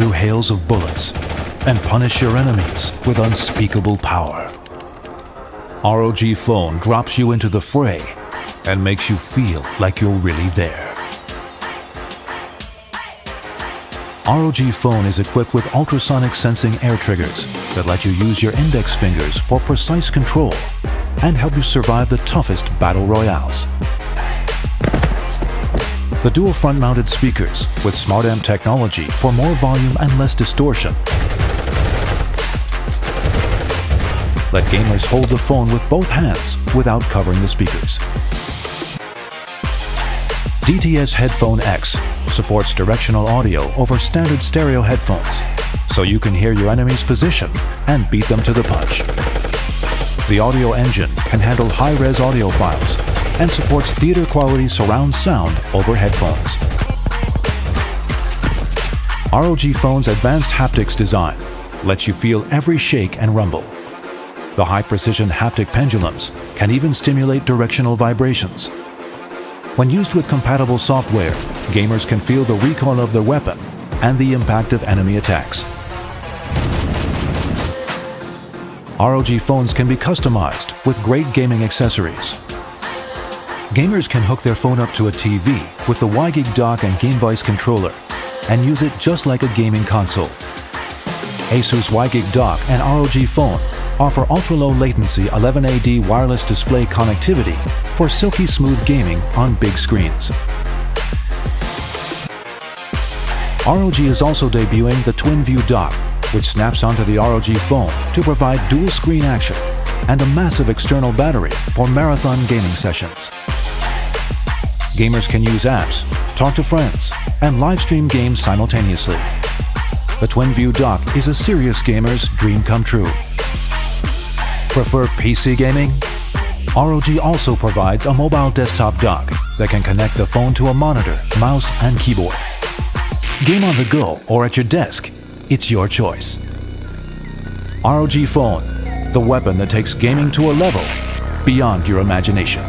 through hails of bullets and punish your enemies with unspeakable power. ROG Phone drops you into the fray and makes you feel like you're really there. ROG Phone is equipped with ultrasonic sensing air triggers that let you use your index fingers for precise control and help you survive the toughest battle royales. The dual front-mounted speakers with Smart Amp technology for more volume and less distortion let gamers hold the phone with both hands without covering the speakers. DTS Headphone X supports directional audio over standard stereo headphones, so you can hear your enemy's position and beat them to the punch. The audio engine can handle high-res audio files and supports theater-quality surround sound over headphones. ROG Phone's advanced haptics design lets you feel every shake and rumble. The high-precision haptic pendulums can even stimulate directional vibrations. When used with compatible software, gamers can feel the recoil of their weapon and the impact of enemy attacks. ROG phones can be customized with great gaming accessories. Gamers can hook their phone up to a TV with the WiGig dock and Game Voice controller and use it just like a gaming console. Asus WiGig dock and ROG Phone offer ultra-low latency 11AD wireless display connectivity for silky smooth gaming on big screens. ROG is also debuting the Twin View dock, which snaps onto the ROG Phone to provide dual screen action and a massive external battery for marathon gaming sessions. Gamers can use apps, talk to friends, and live stream games simultaneously. The Twin View dock is a serious gamer's dream come true. Prefer PC gaming? ROG also provides a mobile desktop dock that can connect the phone to a monitor, mouse, and keyboard. Game on the go or at your desk, it's your choice. ROG Phone, the weapon that takes gaming to a level beyond your imagination.